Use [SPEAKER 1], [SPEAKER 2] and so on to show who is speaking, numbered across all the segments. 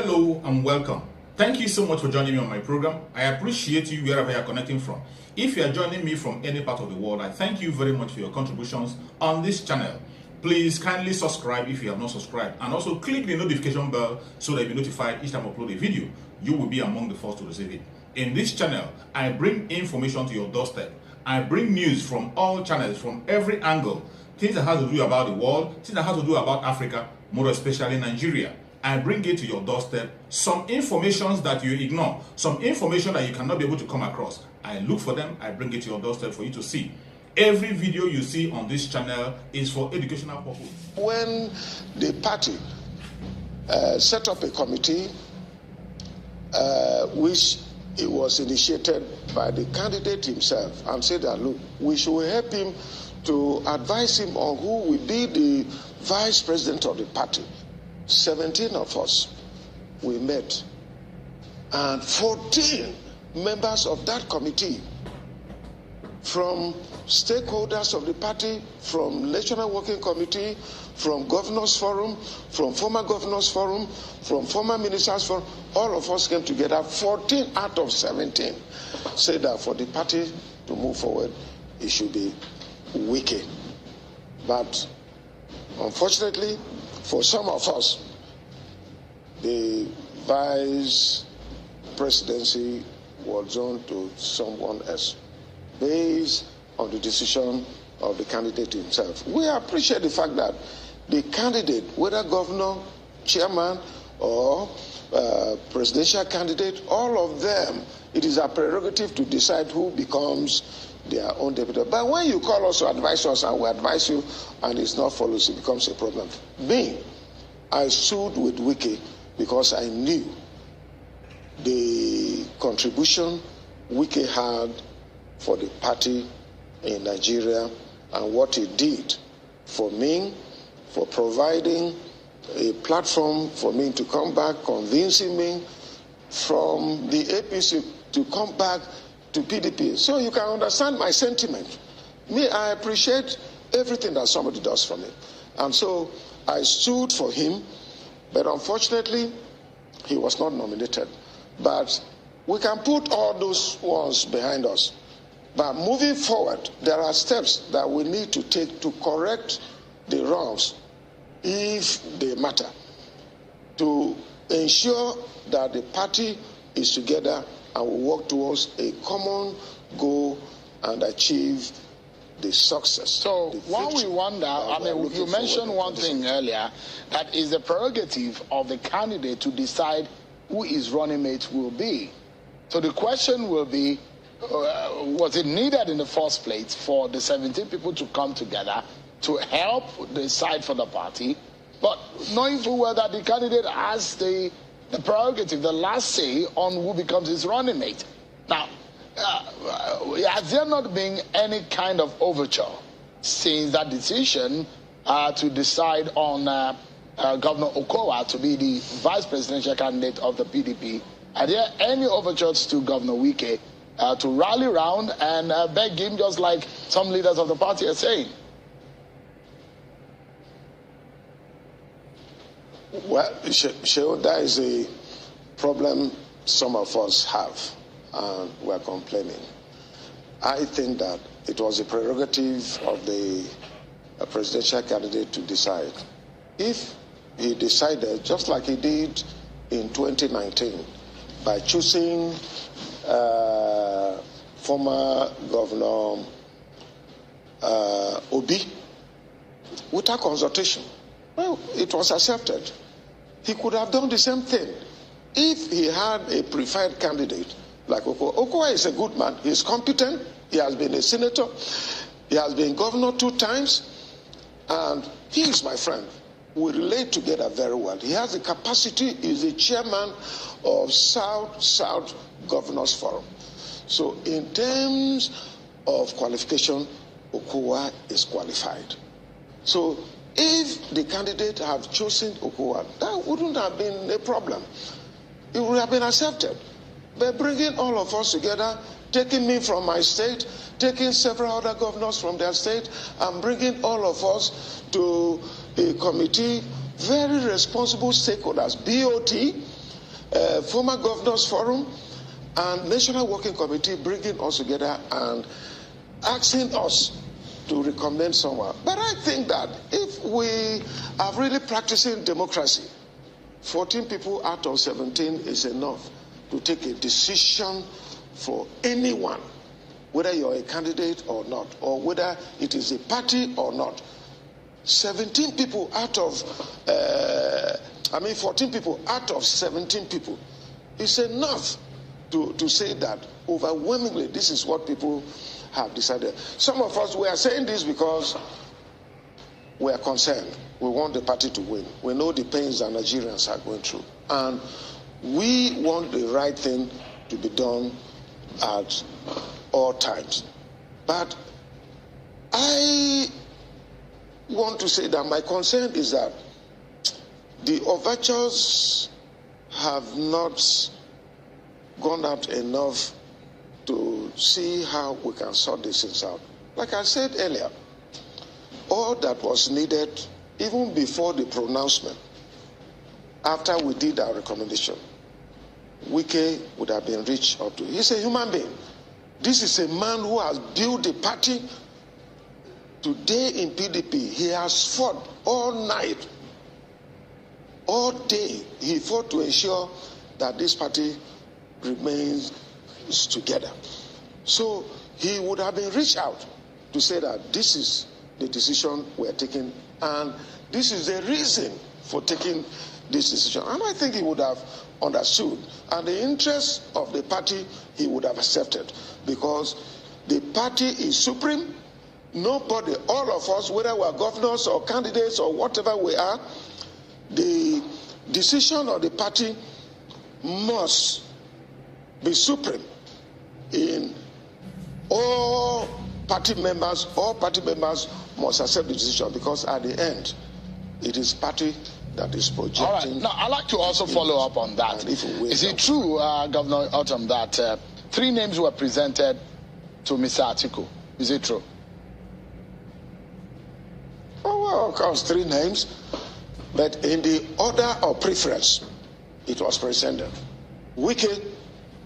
[SPEAKER 1] Hello and welcome. Thank you so much for joining me on my program. I appreciate you wherever you are connecting from. If you are joining me from any part of the world, I thank you very much for your contributions on this channel. Please kindly subscribe if you have not subscribed, and also click the notification bell so that you'll be notified each time I upload a video. You will be among the first to receive it. In this channel, I bring information to your doorstep. I bring news from all channels, from every angle. Things that have to do about the world, things that have to do about Africa, more especially Nigeria. I bring it to your doorstep, some information that you ignore, some information that you cannot be able to come across. I look for them, I bring it to your doorstep for you to see. Every video you see on this channel is for educational purpose.
[SPEAKER 2] When the party set up a committee, which it was initiated by the candidate himself, and said that, look, we should help him to advise him on who will be the vice president of the party. 17 of us, we met, and 14 members of that committee, from stakeholders of the party, from National Working Committee, from Governors Forum, from former Governors Forum, from former Ministers Forum, all of us came together. 14 out of 17 said that for the party to move forward, it should be Wike. But unfortunately, for some of us, the vice presidency was zoned to someone else based on the decision of the candidate himself. We appreciate the fact that the candidate, whether governor, chairman, or presidential candidate, all of them, it is a prerogative to decide who becomes their own deputy. But when you call us to advise us and we advise you and it's not followed, it becomes a problem. Me, I stood with Wike because I knew the contribution Wike had for the party in Nigeria and what he did for me, for providing a platform for me to come back, convincing me from the APC to come back to PDP. So you can understand my sentiment. Me, I appreciate everything that somebody does for me. And so I stood for him, but unfortunately, he was not nominated. But we can put all those ones behind us. But moving forward, there are steps that we need to take to correct the wrongs, if they matter, to ensure that the party is together and we work towards a common goal and achieve the success.
[SPEAKER 3] So what we wonder, you mentioned one thing earlier, that is the prerogative of the candidate to decide who his running mate will be. So the question will be, was it needed in the first place for the 17 people to come together to help decide for the party, but knowing full well that the candidate has the prerogative, the last say on who becomes his running mate? Now, has there not been any kind of overture since that decision to decide on Governor Okowa to be the vice presidential candidate of the PDP? Are there any overtures to Governor Wike to rally around and beg him, just like some leaders of the party are saying?
[SPEAKER 2] Well, that is a problem some of us have, and we're complaining. I think that it was a prerogative of the presidential candidate to decide. If he decided, just like he did in 2019, by choosing former Governor Obi without consultation, well, it was accepted. He could have done the same thing if he had a preferred candidate like Okowa. Okowa is a good man. He's competent. He has been a senator. He has been governor 2 times. And he is my friend. We relate together very well. He has the capacity. He's the chairman of South Governors Forum. So in terms of qualification, Okowa is qualified. So if the candidate had chosen Okowa, that wouldn't have been a problem. It would have been accepted. But bringing all of us together, taking me from my state, taking several other governors from their state, and bringing all of us to a committee, very responsible stakeholders, BOT, former governors forum and National Working Committee bringing us together and asking us to recommend someone. But I think that if we are really practicing democracy, 14 people out of 17 is enough to take a decision for anyone, whether you're a candidate or not, or whether it is a party or not. 17 people out of, 14 people out of 17 people is enough to say that overwhelmingly this is what people have decided. Some of us, we are saying this because we are concerned. We want the party to win. We know the pains that Nigerians are going through. And we want the right thing to be done at all times. But I want to say that my concern is that the overtures have not gone out enough to see how we can sort these things out. Like I said earlier, all that was needed, even before the pronouncement, after we did our recommendation, Wike would have been reached up to. He's a human being. This is a man who has built a party. Today in PDP, he has fought all night, all day. He fought to ensure that this party remains together. So he would have been reached out to say that this is the decision we're taking and this is the reason for taking this decision. And I think he would have understood, and the interest of the party he would have accepted, because the party is supreme. Nobody, all of us, whether we're governors or candidates or whatever we are, the decision of the party must be supreme in all party members must accept the decision, because at the end, it is party that is projecting.
[SPEAKER 3] All right. Now, I'd like to also follow up on that. Is it true, Governor Autumn, that 3 names were presented to Mr. Atiku? Is it true?
[SPEAKER 2] Oh, well, of course, 3 names. But in the order of preference, it was presented. Wike,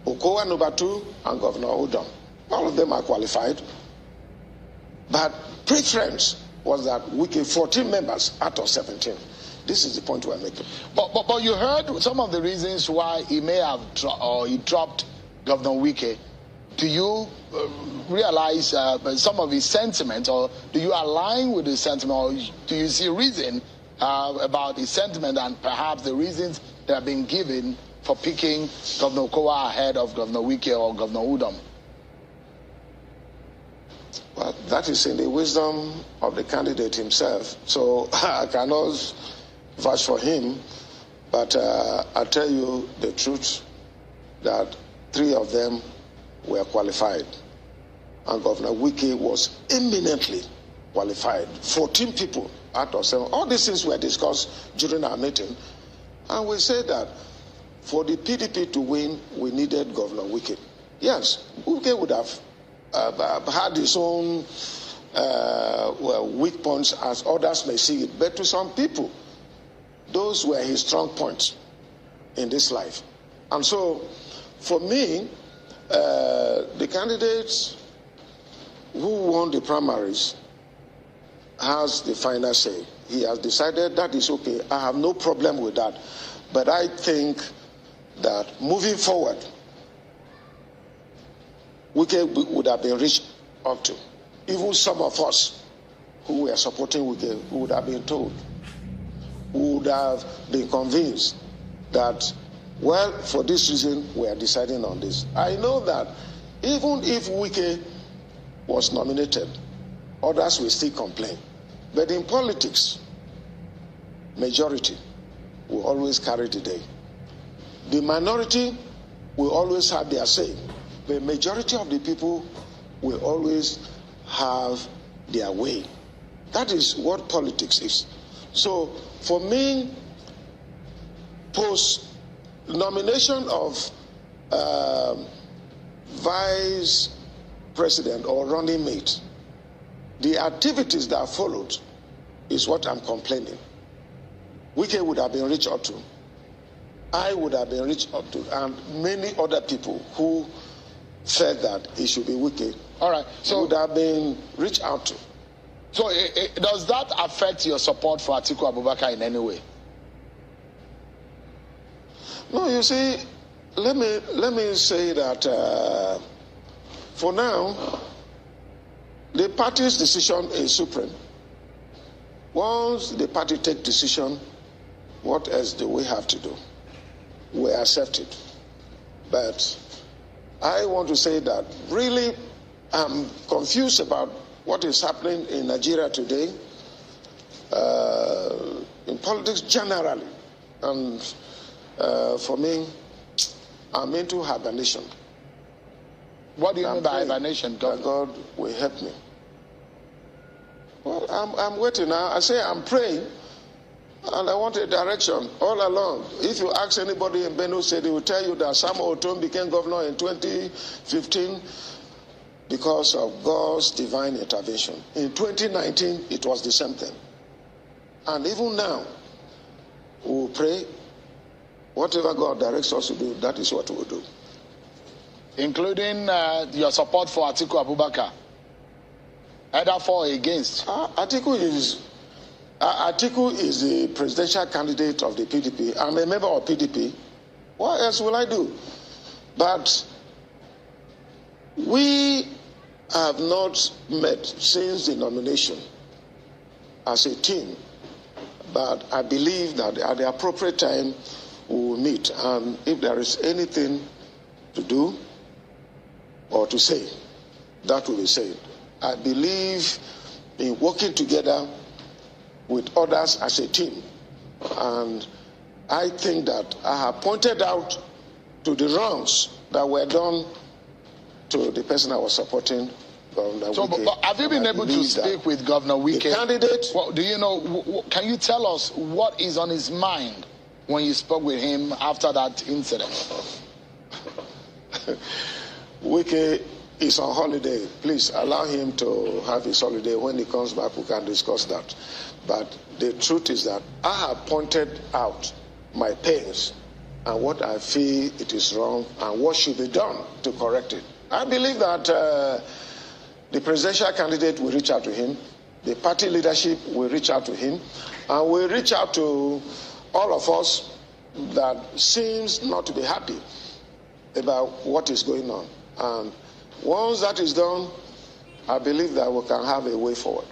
[SPEAKER 2] Okowa number 2, and Governor Udom. All of them are qualified. But preference was that Wike, 14 members out of 17. This is the point we're making.
[SPEAKER 3] But you heard some of the reasons why he may have he dropped Governor Wike. Do you realize some of his sentiment, or do you align with his sentiment, or do you see reason about his sentiment and perhaps the reasons that have been given for picking Governor Okowa ahead of Governor Wike or Governor Udom?
[SPEAKER 2] Well, that is in the wisdom of the candidate himself. So I cannot vouch for him, but I tell you the truth that 3 of them were qualified, and Governor Wike was eminently qualified. 14 people out of 7. All these things were discussed during our meeting, and we said that for the PDP to win, we needed Governor Wike. Yes, Wike would have had his own weak points, as others may see it, but to some people, those were his strong points in this life. And so, for me, the candidates who won the primaries has the final say. He has decided that is okay. I have no problem with that. But I think that moving forward, Wike would have been reached up to. Even some of us who were supporting Wike would have been told, would have been convinced that, well, for this reason, we are deciding on this. I know that even if Wike was nominated, others will still complain. But in politics, majority will always carry the day. The minority will always have their say. The majority of the people will always have their way. That is what politics is. So, for me, post-nomination of vice president or running mate, the activities that followed is what I'm complaining. Wike would have been reached out to. I would have been reached out to, and many other people who said that it should be wicked.
[SPEAKER 3] All right. So
[SPEAKER 2] would have been reached out to.
[SPEAKER 3] So does that affect your support for Atiku Abubakar in any way?
[SPEAKER 2] No, you see, let me say that for now, the party's decision is supreme. Once the party take decision, what else do we have to do? We accept it. But I want to say that really I'm confused about what is happening in Nigeria today, in politics generally. And for me, I'm into hibernation.
[SPEAKER 3] What do you mean by hibernation, Governor?
[SPEAKER 2] God will help me. Well, I'm waiting now. I say I'm praying, and I want a direction all along. If you ask anybody in Benue State, they will tell you that Samuel Otom became governor in 2015 because of God's divine intervention. In 2019, it was the same thing. And even now, we will pray. Whatever God directs us to do, that is what we will do.
[SPEAKER 3] Including your support for Atiku Abubakar? Either for or against?
[SPEAKER 2] Atiku is the presidential candidate of the PDP. I'm a member of PDP. What else will I do? But we have not met since the nomination as a team. But I believe that at the appropriate time, we will meet. And if there is anything to do or to say, that will be said. I believe in working together with others as a team. And I think that I have pointed out to the wrongs that were done to the person I was supporting.
[SPEAKER 3] So, but have you been able to speak with Governor Wike?
[SPEAKER 2] The candidate?
[SPEAKER 3] Well, do you know, can you tell us what is on his mind when you spoke with him after that incident?
[SPEAKER 2] Wike is on holiday. Please allow him to have his holiday. When he comes back, we can discuss that. But the truth is that I have pointed out my pains and what I feel it is wrong and what should be done to correct it. I believe that the presidential candidate will reach out to him, the party leadership will reach out to him, and will reach out to all of us that seems not to be happy about what is going on. And once that is done, I believe that we can have a way forward.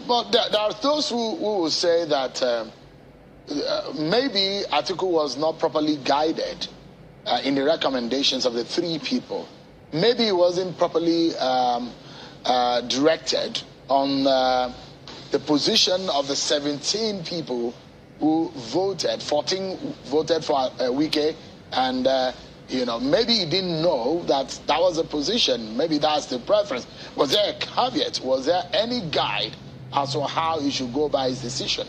[SPEAKER 3] But there are those who will say that maybe Atiku was not properly guided in the recommendations of the three people. Maybe he wasn't properly directed on the position of the 17 people who voted. 14 voted for Wike, and maybe he didn't know that that was the position. Maybe that's the preference. Was there a caveat? Was there any guide as to how he should go by his decision?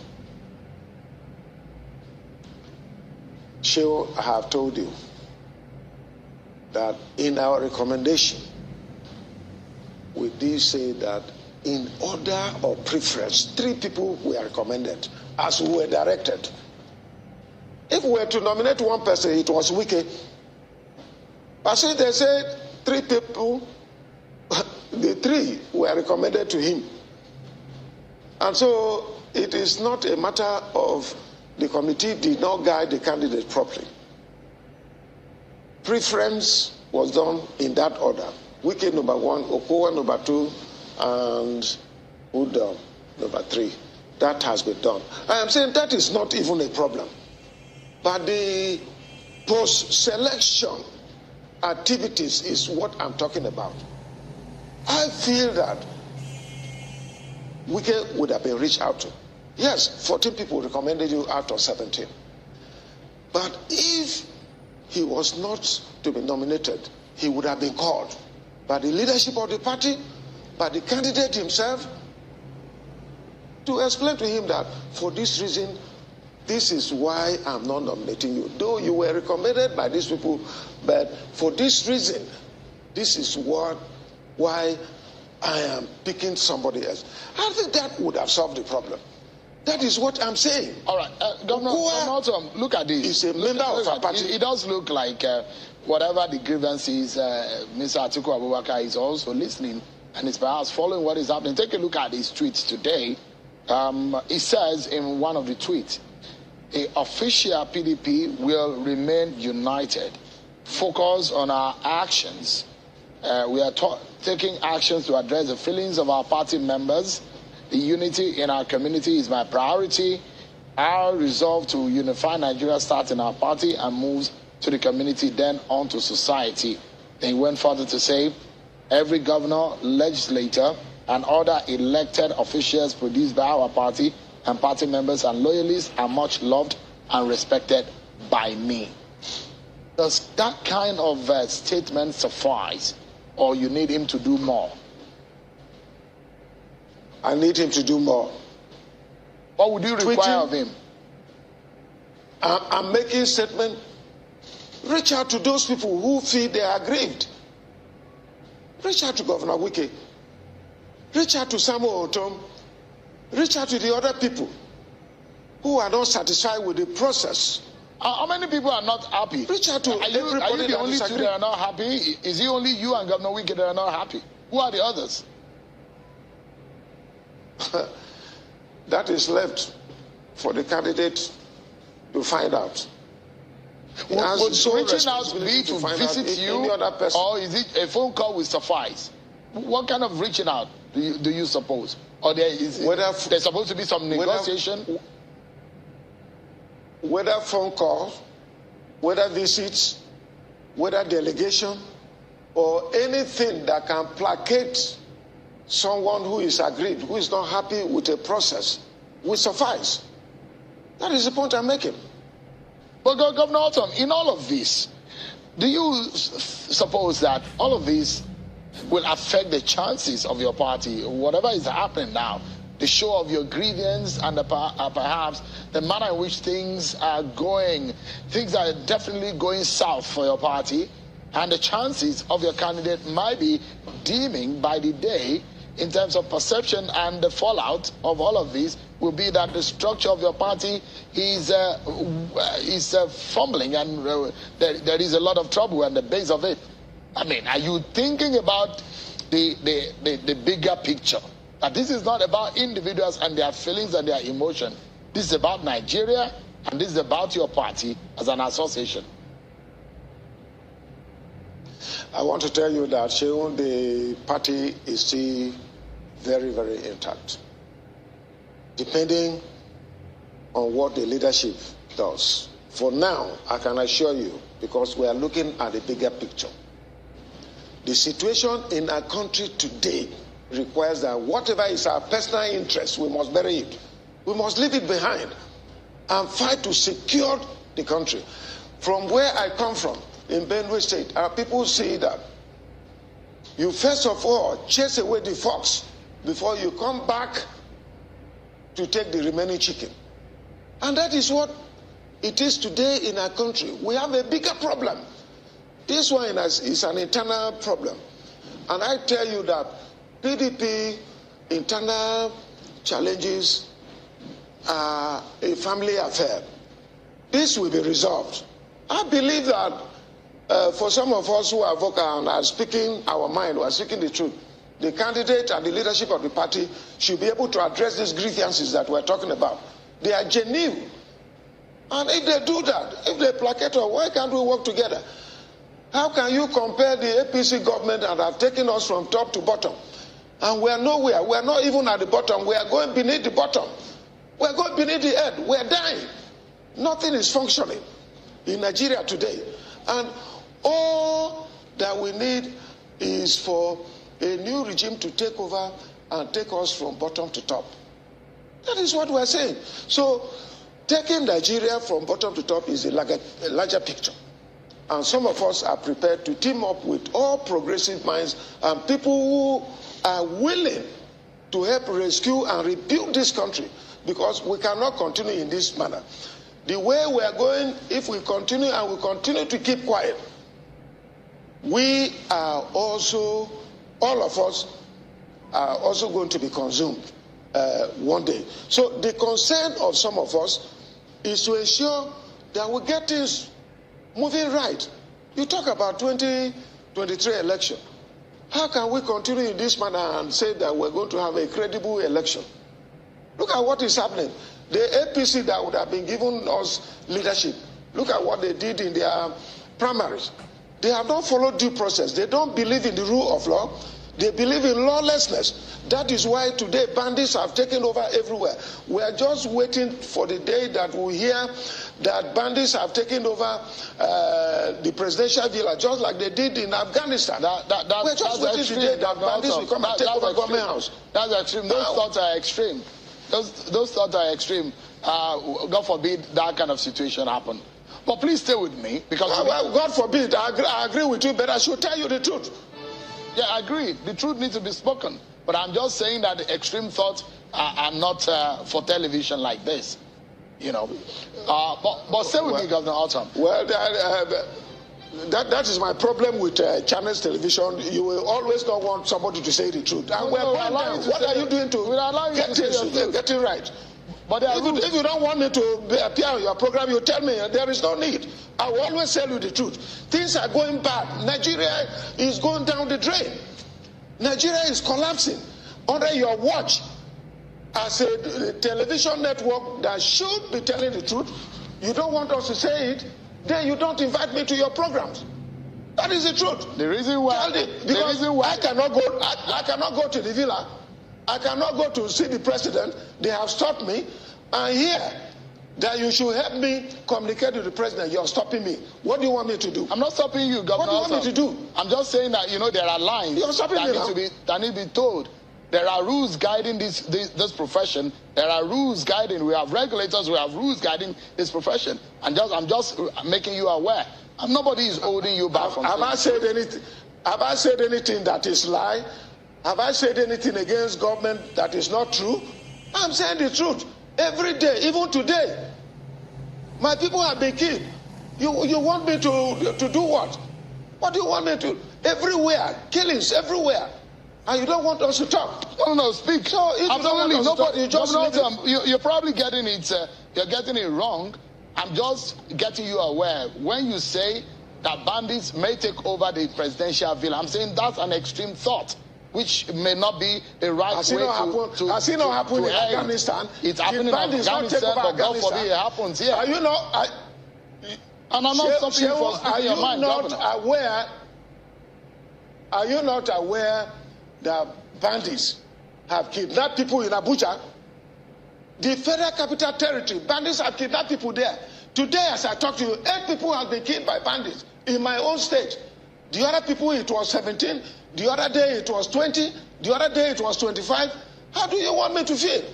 [SPEAKER 2] I have told you that in our recommendation, we did say that in order of preference, 3 people were recommended as we were directed. If we were to nominate one person, it was Wike. But since they said 3 people, the 3 were recommended to him. And so it is not a matter of the committee did not guide the candidate properly. Preference was done in that order. Wike number 1, Okowa number 2, and Udom number 3. That has been done. I am saying that is not even a problem. But the post-selection activities is what I'm talking about. I feel that Wike would have been reached out to. Yes, 14 people recommended you out of 17. But if he was not to be nominated, he would have been called by the leadership of the party, by the candidate himself, to explain to him that for this reason, this is why I'm not nominating you. Though you were recommended by these people, but for this reason, this is why I am picking somebody else. I think that would have solved the problem. That is what I'm saying.
[SPEAKER 3] All right, Governor Tom, look at this.
[SPEAKER 2] He's a member of our party.
[SPEAKER 3] It does look like whatever the grievance is, Mr. Atiku Abubakar is also listening and is perhaps following what is happening. Take a look at his tweets today. He says in one of the tweets, the official PDP will remain united. Focus on our actions. We are taking actions to address the feelings of our party members. The unity in our community is my priority. Our resolve to unify Nigeria starts in our party and moves to the community, then on to society. Then he went further to say, every governor, legislator, and other elected officials produced by our party and party members and loyalists are much loved and respected by me. Does that kind of statement suffice, or you need him to do more?
[SPEAKER 2] I need him to do more.
[SPEAKER 3] What would you require of him?
[SPEAKER 2] I'm making a statement. Reach out to those people who feel they are aggrieved. Reach out to Governor Wike. Reach out to Samuel Otom. Reach out to the other people who are not satisfied with the process.
[SPEAKER 3] How many people are not happy?
[SPEAKER 2] Reach out to everybody.
[SPEAKER 3] Are you the only two
[SPEAKER 2] disagree.
[SPEAKER 3] that are not happy? Is it only you and Governor Wike that are not happy? Who are the others?
[SPEAKER 2] That is left for the candidate to find out.
[SPEAKER 3] Would reaching out be to visit you, or is it a phone call will suffice? What kind of reaching out do you suppose? Or there's supposed to be some negotiation?
[SPEAKER 2] Whether phone calls, whether visits, whether delegation, or anything that can placate someone who is aggrieved, who is not happy with a process, will suffice. That is the point I'm making.
[SPEAKER 3] But Governor Autumn, in all of this, do you suppose that all of this will affect the chances of your party, whatever is happening now, the show of your grievance and perhaps the manner in which things are going? Things are definitely going south for your party, and the chances of your candidate might be dimming by the day in terms of perception, and the fallout of all of this will be that the structure of your party is fumbling, and there is a lot of trouble at the base of it. I mean, are you thinking about the bigger picture? That this is not about individuals and their feelings and their emotion. This is about Nigeria, and this is about your party as an association.
[SPEAKER 2] I want to tell you that Sheun, the party is still very, very intact, depending on what the leadership does. For now, I can assure you, because we are looking at the bigger picture. The situation in our country today requires that whatever is our personal interest, we must bury it. We must leave it behind and fight to secure the country. From where I come from, in Benue State, our people say that you first of all chase away the fox before you come back to take the remaining chicken. And that is what it is today in our country. We have a bigger problem. This one is an internal problem. And I tell you that PDP internal challenges are a family affair. This will be resolved. I believe that for some of us who are vocal and are speaking our mind, who are speaking the truth, the candidate and the leadership of the party should be able to address these grievances that we're talking about. They are genuine. And if they do that, if they placate us, why can't we work together? How can you compare the APC government that have taken us from top to bottom? And we are nowhere. We are not even at the bottom. We are going beneath the bottom. We are going beneath the earth. We are dying. Nothing is functioning in Nigeria today. And all that we need is for a new regime to take over and take us from bottom to top. That is what we are saying. So taking Nigeria from bottom to top is a larger picture. And some of us are prepared to team up with all progressive minds and people who are willing to help rescue and rebuild this country, because we cannot continue in this manner. The way we are going, if we continue and we continue to keep quiet, we are also, all of us are also going to be consumed. one day. So the concern of some of us is to ensure that we get things moving right. You talk about 2023 election. How can we continue in this manner and say that we're going to have a credible election? Look at what is happening. The APC that would have been giving us leadership, look at what they did in their primaries. They have not followed due process. They don't believe in the rule of law. They believe in lawlessness. That is why today bandits have taken over everywhere. We are just waiting for the day that we hear that bandits have taken over the presidential villa, just like they did in Afghanistan. We're just waiting for the day that bandits will come and take over government house.
[SPEAKER 3] That's extreme. Those thoughts are extreme. Those thoughts are extreme. God forbid that kind of situation happen. But please stay with me, because
[SPEAKER 2] God forbid. I agree with you, but I should tell you the truth.
[SPEAKER 3] Yeah, I agree. The truth needs to be spoken. But I'm just saying that the extreme thoughts are not for television like this. You know. But stay with me, Governor Autumn.
[SPEAKER 2] Well, that is my problem with channels television. You will always not want somebody to say the truth. And what are you doing to get it right? But if you don't want me to appear on your program, you tell me there is no need. I will always tell you the truth. Things are going bad. Nigeria is going down the drain. Nigeria is collapsing under your watch. As a television network that should be telling the truth, you don't want us to say it, then you don't invite me to your programs. That is the truth.
[SPEAKER 3] The reason why
[SPEAKER 2] I cannot go to the villa. I cannot go to see the president. They have stopped me. And here, that you should help me communicate with the president. You're stopping me. What do you want me to do?
[SPEAKER 3] I'm not stopping you, Governor.
[SPEAKER 2] What do you want me to do?
[SPEAKER 3] I'm just saying that, there are lines that need to be told. There are rules guiding this profession. There are rules guiding. We have regulators. We have rules guiding this profession. And I'm just making you aware. And nobody is holding you back from.
[SPEAKER 2] Have I said anything? Have I said anything that is lie? Have I said anything against government that is not true? I'm saying the truth every day, even today. My people have been killed. You want me to do what? What do you want me to? Everywhere, killings everywhere. And you don't want us to talk.
[SPEAKER 3] No, speak.
[SPEAKER 2] So if
[SPEAKER 3] absolutely,
[SPEAKER 2] you don't want us to
[SPEAKER 3] you're probably getting it. You're getting it wrong. I'm just getting you aware. When you say that bandits may take over the presidential villa, I'm saying that's an extreme thought, which may not be a right way to
[SPEAKER 2] Has it not happened in Afghanistan?
[SPEAKER 3] It's happening in Afghanistan, but God forbid it happens here.
[SPEAKER 2] Are you not?
[SPEAKER 3] And I'm not stopping you from speaking your mind, Governor.
[SPEAKER 2] Are you not aware that bandits have kidnapped people in Abuja? The Federal Capital Territory, bandits have kidnapped people there. Today, as I talk to you, 8 people have been killed by bandits in my own state. The other people, it was 17. The other day, it was 20. The other day, it was 25. How do you want me to feel?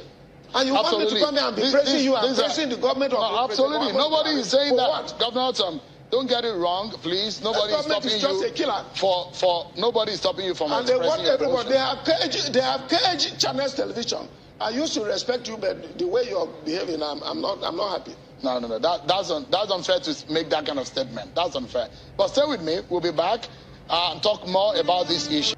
[SPEAKER 2] And you want me to come here and be praising you and praising the government of the
[SPEAKER 3] absolutely. Nobody is saying that. Governor Autumn, don't get it wrong, please. Nobody is stopping you nobody is stopping you from expressing your emotions. And they want everybody. They have caged channels television.
[SPEAKER 2] I used to respect you, but the way you're behaving, I'm not happy.
[SPEAKER 3] No. That's unfair to make that kind of statement. That's unfair. But stay with me. We'll be back and talk more about this issue.